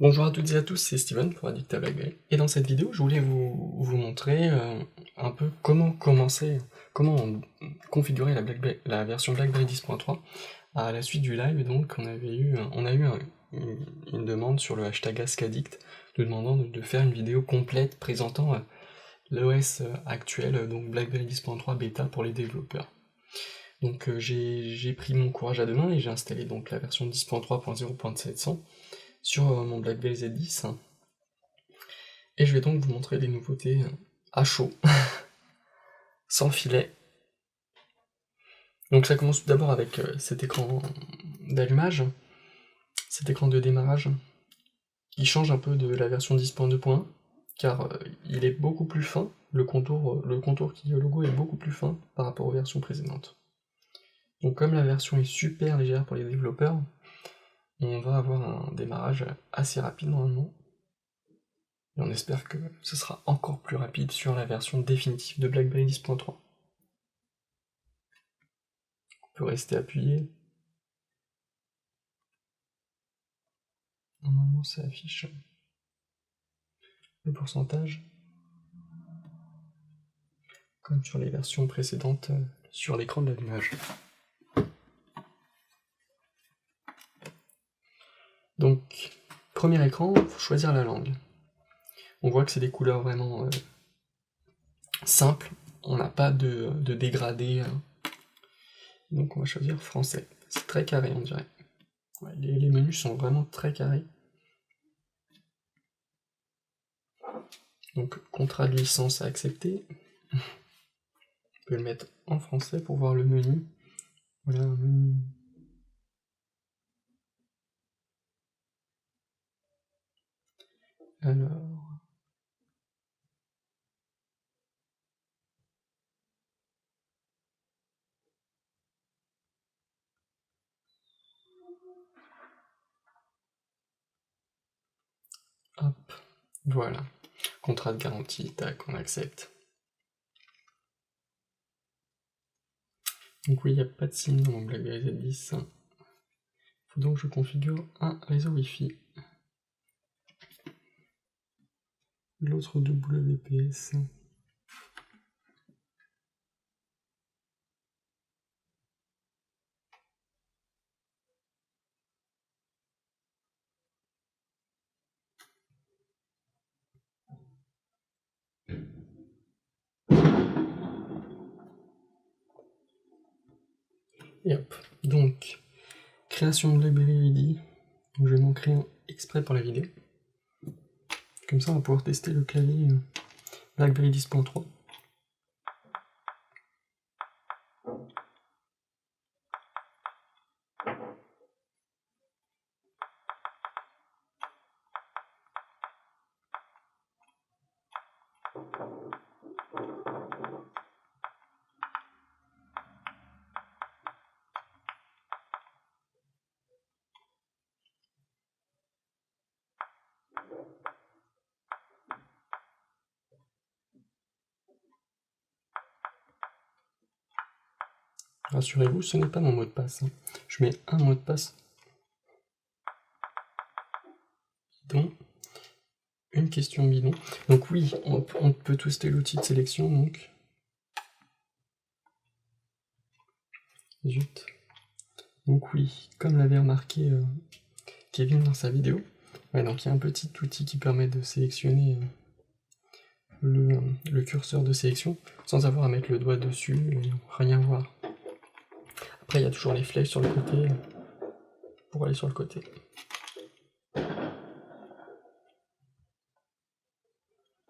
Bonjour à toutes et à tous, c'est Steven pour Addict à BlackBerry. Et dans cette vidéo, je voulais vous montrer un peu comment configurer la version BlackBerry 10.3 à la suite du live. Donc, on a eu une demande sur le hashtag AskAddict nous demandant de faire une vidéo complète présentant l'OS actuel, donc BlackBerry 10.3 bêta pour les développeurs. Donc, j'ai pris mon courage à deux mains et j'ai installé donc la version 10.3.0.700 sur mon BlackBerry Z10. Et je vais donc vous montrer les nouveautés à chaud, sans filet. Donc ça commence tout d'abord avec cet écran d'allumage, cet écran de démarrage, qui change un peu de la version 10.2.1, car il est beaucoup plus fin, le contour qui est au logo est beaucoup plus fin par rapport aux versions précédentes. Donc comme la version est super légère pour les développeurs, on va avoir un démarrage assez rapide normalement. Et on espère que ce sera encore plus rapide sur la version définitive de BlackBerry 10.3. On peut rester appuyé. Normalement ça affiche le pourcentage, comme sur les versions précédentes sur l'écran de l'allumage. Donc, premier écran, il faut choisir la langue. On voit que c'est des couleurs vraiment simples, on n'a pas de dégradé, donc on va choisir français. C'est très carré on dirait. Ouais, les menus sont vraiment très carrés. Donc contrat de licence à accepter. On peut le mettre en français pour voir le menu. Voilà un menu. Alors. Hop, voilà. Contrat de garantie, tac, on accepte. Donc oui, il n'y a pas de signe dans mon BlackBerry Z10. Il faut donc que je configure un réseau Wi-Fi. L'autre WPS. Et hop, donc, création de BlackBerry ID. Donc je vais m'en créer un exprès pour la vidéo. Comme ça, on va pouvoir tester le clavier BlackBerry 10.3. Rassurez-vous, ce n'est pas mon mot de passe. Je mets un mot de passe bidon, une question bidon. Donc oui, on peut twister l'outil de sélection, donc. Zut. Donc oui, comme l'avait remarqué Kevin dans sa vidéo, ouais, donc il y a un petit outil qui permet de sélectionner le curseur de sélection sans avoir à mettre le doigt dessus et rien voir. Après, il y a toujours les flèches sur le côté pour aller sur le côté.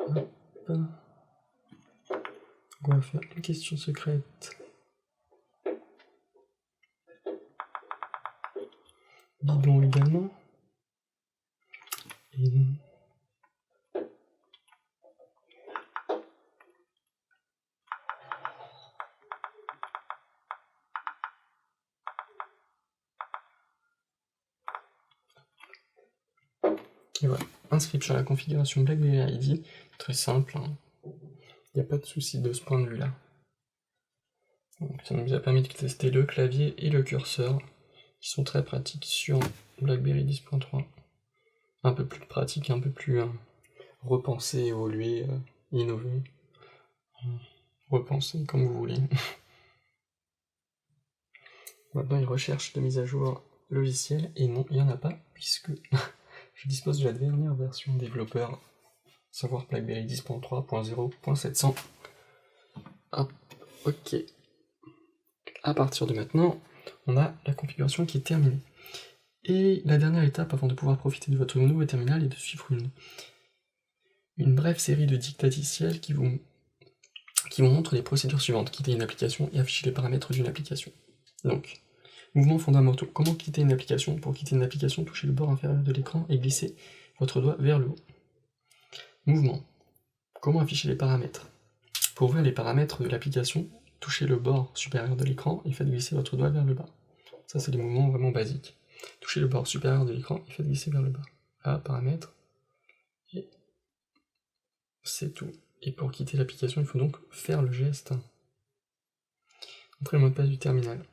Hop. On va faire une question secrète. Bidon également. Et... Et voilà, inscription à la configuration BlackBerry ID, très simple, hein. Il n'y a pas de souci de ce point de vue-là. Ça nous a permis de tester le clavier et le curseur, qui sont très pratiques sur BlackBerry 10.3. un peu plus pratique, un peu plus repensé, évolué, innové. Repensé comme vous voulez. Maintenant, il recherche de mise à jour logicielle, et non, il n'y en a pas, puisque je dispose de la dernière version développeur, savoir BlackBerry 10.3.0.700. Hop, ok. À partir de maintenant, on a la configuration qui est terminée. Et la dernière étape avant de pouvoir profiter de votre nouveau terminal est de suivre une brève série de dictaticiels qui vous montrent les procédures suivantes: quitter une application et afficher les paramètres d'une application. Donc, mouvements fondamentaux. Comment quitter une application? Pour quitter une application, touchez le bord inférieur de l'écran et glissez votre doigt vers le haut. Mouvement. Comment afficher les paramètres? Pour ouvrir les paramètres de l'application, touchez le bord supérieur de l'écran et faites glisser votre doigt vers le bas. Ça, c'est des mouvements vraiment basiques. Touchez le bord supérieur de l'écran et faites glisser vers le bas. Là, paramètres. Et c'est tout. Et pour quitter l'application, il faut donc faire le geste. Entrez le mot de passe du terminal.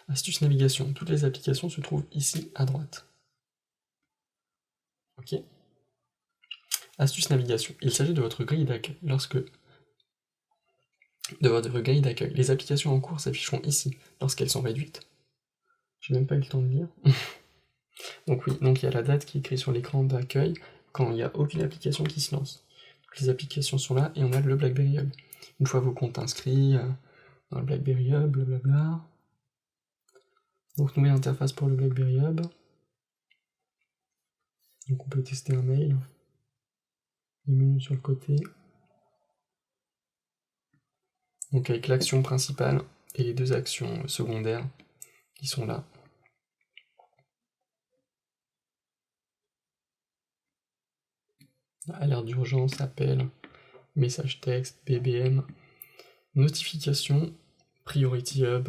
Astuce navigation. Toutes les applications se trouvent ici à droite. Ok. Astuce navigation. Il s'agit de votre grille d'accueil. Les applications en cours s'afficheront ici lorsqu'elles sont réduites. J'ai même pas eu le temps de lire. Donc oui, donc il y a la date qui est écrite sur l'écran d'accueil quand il n'y a aucune application qui se lance. Donc les applications sont là et on a le BlackBerry Hub. Une fois vos comptes inscrits dans le BlackBerry Hub, blablabla. Donc nouvelle interface pour le BlackBerry Hub. Donc on peut tester un mail. Les menus sur le côté. Donc avec l'action principale et les deux actions secondaires qui sont là. Alerte d'urgence, appel, message texte, BBM, notification, Priority Hub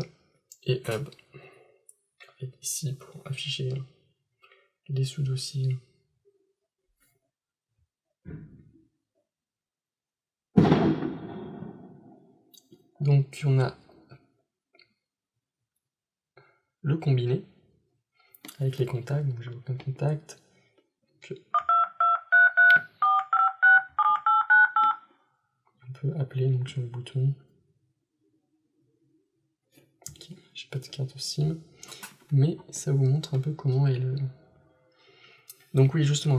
et Hub. Et ici pour afficher les sous-dossiers. Donc on a le combiné avec les contacts, donc j'ai aucun contact. On peut appeler donc sur le bouton. Okay, j'ai pas de carte SIM, mais ça vous montre un peu comment est le. Donc oui, justement,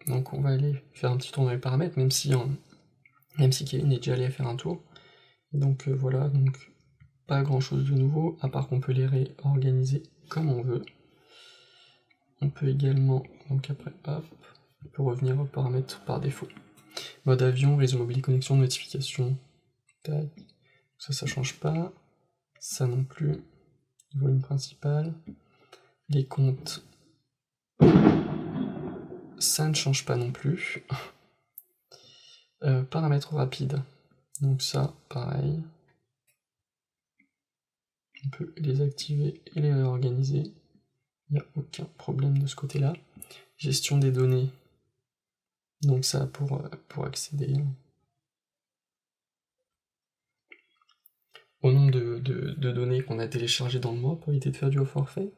donc on va aller faire un petit tour dans les paramètres, même si Kevin est déjà allé faire un tour. Donc voilà, donc pas grand chose de nouveau, à part qu'on peut les réorganiser comme on veut. On peut également, donc après, hop, on peut revenir aux paramètres par défaut. Mode avion, réseau mobile, connexion, notification, tac, ça change pas, ça non plus, volume principal, les comptes, ça ne change pas non plus. Paramètres rapides, donc ça, pareil. On peut les activer et les réorganiser. Il n'y a aucun problème de ce côté-là. Gestion des données, donc ça pour accéder au nombre de données qu'on a téléchargées dans le mois pour éviter de faire du haut forfait.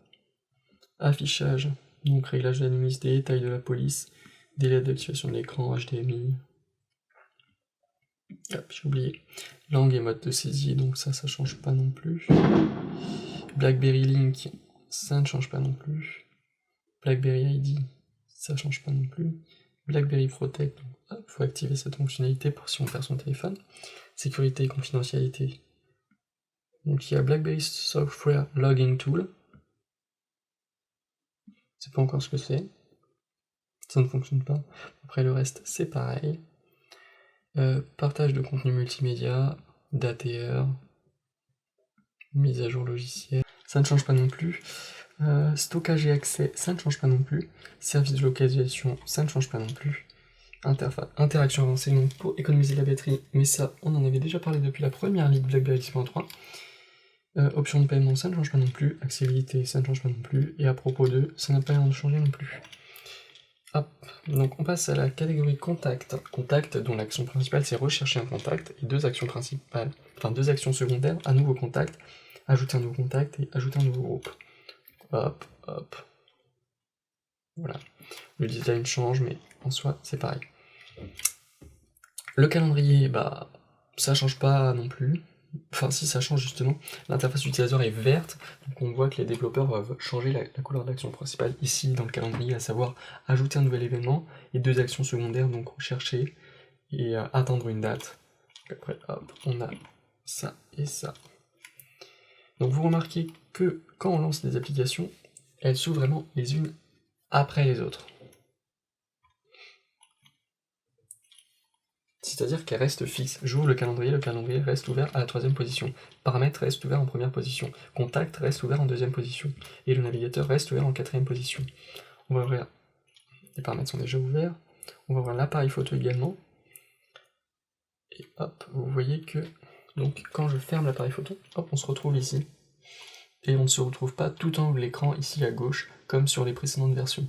Affichage, donc réglage de la luminosité, taille de la police, délai d'activation de l'écran, HDMI. Hop, j'ai oublié. Langue et mode de saisie, donc ça change pas non plus. BlackBerry Link, ça ne change pas non plus. BlackBerry ID, ça change pas non plus. BlackBerry Protect, il faut activer cette fonctionnalité pour si on perd son téléphone. Sécurité et confidentialité. Donc il y a BlackBerry Software Logging Tool. C'est pas encore ce que c'est. Ça ne fonctionne pas. Après le reste, c'est pareil. Partage de contenu multimédia, d'ATR, mise à jour logicielle, ça ne change pas non plus. Stockage et accès, ça ne change pas non plus. Service de localisation, ça ne change pas non plus. Interaction avancée, donc pour économiser la batterie, mais ça, on en avait déjà parlé depuis la première ligue BlackBerry 10.3. Option de paiement, ça ne change pas non plus. Accessibilité, ça ne change pas non plus. Et à propos de, ça n'a pas l'air de changer non plus. Hop, donc on passe à la catégorie contact. Contact, dont l'action principale c'est rechercher un contact, et deux actions secondaires, à nouveau contact, ajouter un nouveau contact et ajouter un nouveau groupe. hop, hop. Voilà. Le design change, mais en soi, c'est pareil. Le calendrier, bah, ça change pas non plus. Enfin, si, ça change justement. L'interface utilisateur est verte, donc on voit que les développeurs doivent changer la couleur de l'action principale ici dans le calendrier, à savoir ajouter un nouvel événement et 2 actions secondaires, donc rechercher et atteindre une date. Après, hop, on a ça et ça. Donc vous remarquez que quand on lance des applications, elles s'ouvrent vraiment les unes après les autres. C'est-à-dire qu'elle reste fixe. J'ouvre le calendrier reste ouvert à la 3e position. Paramètres reste ouvert en 1re position. Contact reste ouvert en 2e position. Et le navigateur reste ouvert en 4e position. On va ouvrir, les paramètres sont déjà ouverts. On va ouvrir l'appareil photo également. Et hop, vous voyez que, donc quand je ferme l'appareil photo, hop, on se retrouve ici. Et on ne se retrouve pas tout en haut de l'écran, ici à gauche, comme sur les précédentes versions.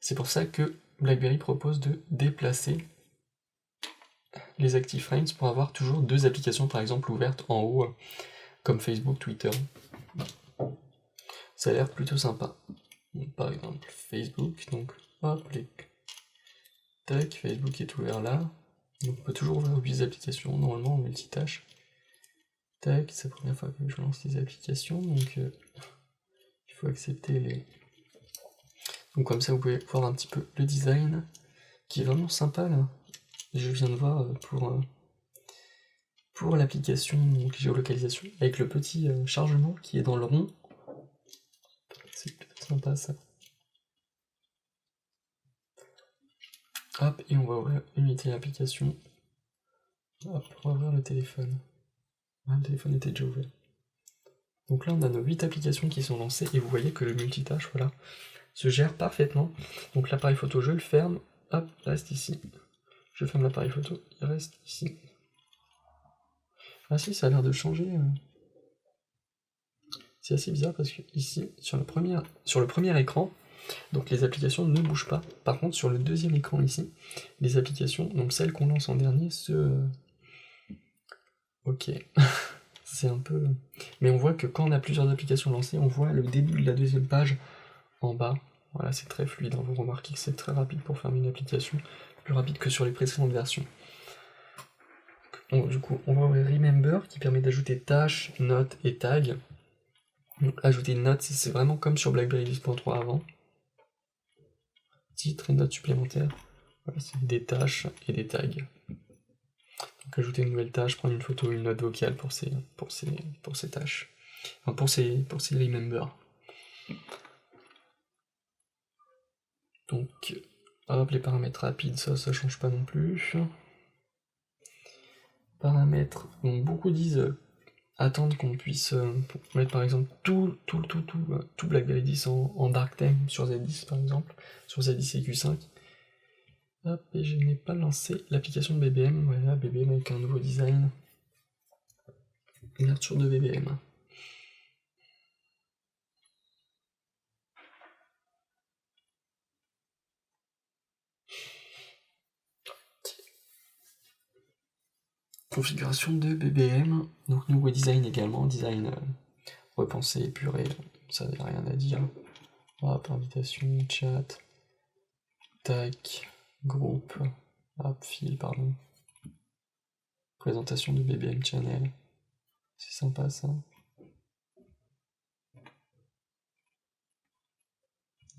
C'est pour ça que BlackBerry propose de déplacer les Active Frames pour avoir toujours 2 applications par exemple ouvertes en haut, comme Facebook, Twitter. Ça a l'air plutôt sympa. Donc, par exemple Facebook, donc hop, tac, Facebook est ouvert là. Donc on peut toujours ouvrir 8 applications, normalement en multitâche. Tac, c'est la première fois que je lance les applications, donc il faut accepter les... Donc comme ça vous pouvez voir un petit peu le design, qui est vraiment sympa là. Je viens de voir pour l'application donc géolocalisation, avec le petit chargement qui est dans le rond. C'est plutôt sympa ça. Hop, et on va ouvrir unité d'application. Hop, on va ouvrir le téléphone. Ah, le téléphone était déjà ouvert. Donc là on a nos 8 applications qui sont lancées, et vous voyez que le multitâche, voilà, se gère parfaitement. Donc l'appareil photo, je le ferme, hop, il reste ici. Je ferme l'appareil photo, il reste ici. Ah si, ça a l'air de changer. C'est assez bizarre parce que ici, sur le premier écran, donc les applications ne bougent pas. Par contre, sur le deuxième écran ici, les applications, donc celles qu'on lance en dernier, Ok, c'est un peu... Mais on voit que quand on a plusieurs applications lancées, on voit le début de la deuxième page en bas. Voilà, c'est très fluide, hein. Vous remarquez que c'est très rapide pour fermer une application, plus rapide que sur les précédentes versions. Donc, du coup, on va ouvrir Remember, qui permet d'ajouter tâches, notes et tags. Donc, ajouter une note, c'est vraiment comme sur BlackBerry 10.3 avant. Titre et notes supplémentaires. Voilà, c'est des tâches et des tags. Donc ajouter une nouvelle tâche, prendre une photo, une note vocale pour ces tâches. Enfin, pour ces remember. Donc, hop, les paramètres rapides, ça change pas non plus. Paramètres, donc beaucoup disent attendre qu'on puisse mettre par exemple tout BlackBerry 10 en dark theme sur Z10 par exemple, sur Z10 et Q5. Hop, et je n'ai pas lancé l'application de BBM, voilà, BBM avec un nouveau design. Ouverture de BBM. Configuration de BBM, donc nouveau design également, design repensé, épuré, ça n'a rien à dire. Hop, invitation, chat, tac, groupe, hop, fil, pardon. Présentation de BBM channel, c'est sympa ça.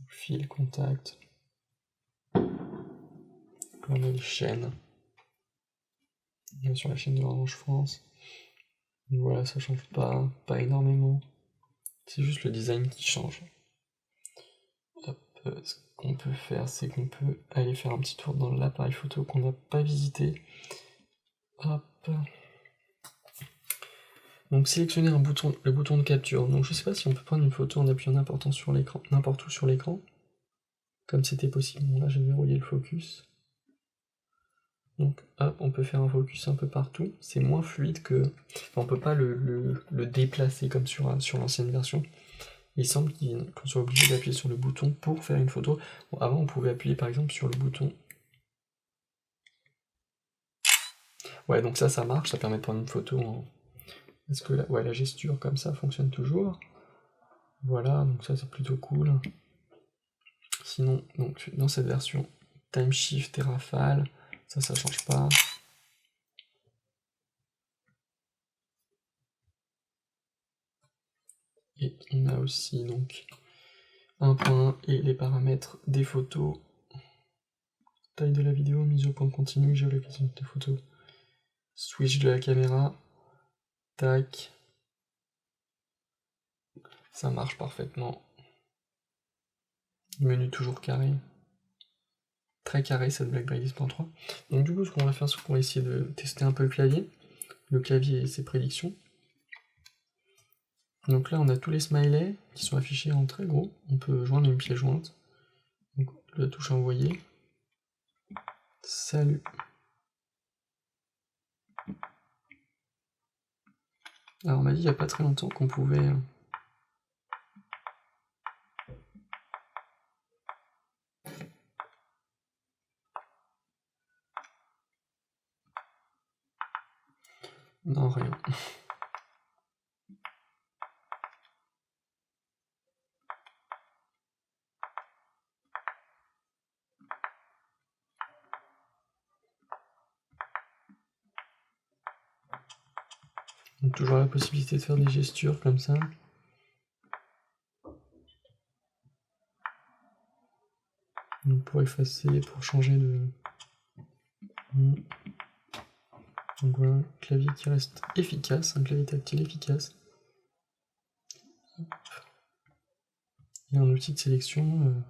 Fil, contact, panel chaîne. Sur la chaîne de Orange France. Donc voilà, ça change pas énormément. C'est juste le design qui change. Hop, ce qu'on peut faire, c'est qu'on peut aller faire un petit tour dans l'appareil photo qu'on n'a pas visité. Hop. Donc sélectionner le bouton de capture. Donc je sais pas si on peut prendre une photo en appuyant n'importe où sur l'écran. Comme c'était possible. Bon, là j'ai verrouillé le focus. Donc hop, on peut faire un focus un peu partout. C'est moins fluide que... Enfin, on peut pas le déplacer comme sur l'ancienne version. Il semble qu'on soit obligé d'appuyer sur le bouton pour faire une photo. Bon, avant, on pouvait appuyer par exemple sur le bouton. Ouais, donc ça marche, ça permet de prendre une photo en... Est-ce que la gesture comme ça fonctionne toujours? Voilà, donc ça c'est plutôt cool. Sinon, donc dans cette version, Time Shift et Rafale, ça change pas. Et on a aussi donc un point et les paramètres des photos. Taille de la vidéo, mise au point continu, géolocalisation de la photo. Switch de la caméra. Tac. Ça marche parfaitement. Menu toujours carré. Très carré cette BlackBerry 10.3. Donc du coup, ce qu'on va faire, c'est qu'on va essayer de tester un peu le clavier et ses prédictions. Donc là, on a tous les smileys qui sont affichés en très gros. On peut joindre une pièce jointe. Donc la touche envoyer. Salut. Alors on m'a dit il n'y a pas très longtemps qu'on pouvait... Non, rien. Donc toujours la possibilité de faire des gestures comme ça. Donc pour effacer, pour changer de... Donc voilà, un clavier qui reste efficace, un clavier tactile efficace. Et un outil de sélection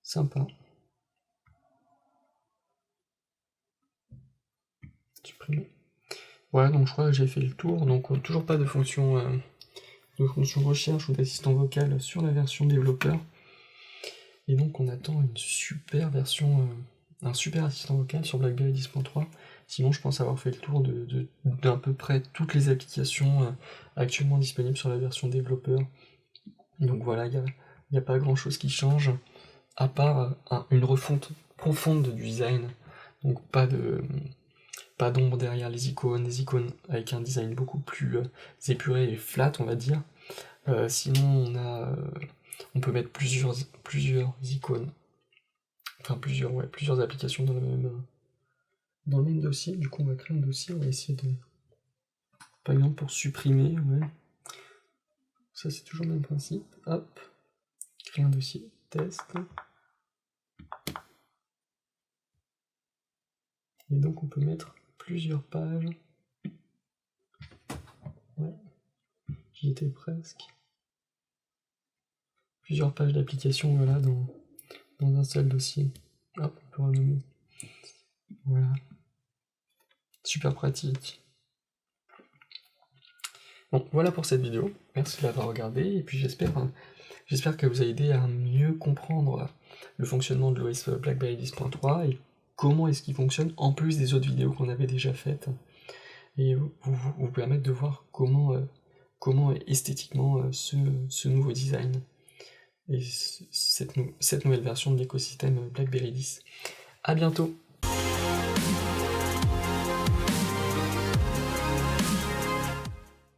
sympa. Supprimer. Voilà, donc je crois que j'ai fait le tour. Donc toujours pas de fonction recherche ou d'assistant vocal sur la version développeur. Et donc on attend une super version, un super assistant vocal sur BlackBerry 10.3. Sinon je pense avoir fait le tour d'à peu près toutes les applications actuellement disponibles sur la version développeur. Donc voilà, il n'y a pas grand chose qui change, à part une refonte profonde du design. Donc pas d'ombre derrière les icônes avec un design beaucoup plus épuré et flat, on va dire. Sinon on peut mettre plusieurs icônes, enfin plusieurs applications dans le même dossier. Du coup on va créer un dossier, on va essayer de, par exemple pour supprimer, ouais. Ça c'est toujours le même principe, hop, créer un dossier, test. Et donc on peut mettre plusieurs pages. Ouais, j'y étais presque. Plusieurs pages d'application, voilà, dans un seul dossier. Hop, on peut renommer. Voilà. Super pratique. Bon, voilà pour cette vidéo. Merci de l'avoir regardée. Et puis j'espère qu'elle vous a aidé à mieux comprendre le fonctionnement de l'OS BlackBerry 10.3 et comment est-ce qu'il fonctionne en plus des autres vidéos qu'on avait déjà faites. Et vous permettre de voir comment esthétiquement ce nouveau design et cette nouvelle version de l'écosystème BlackBerry 10. A bientôt!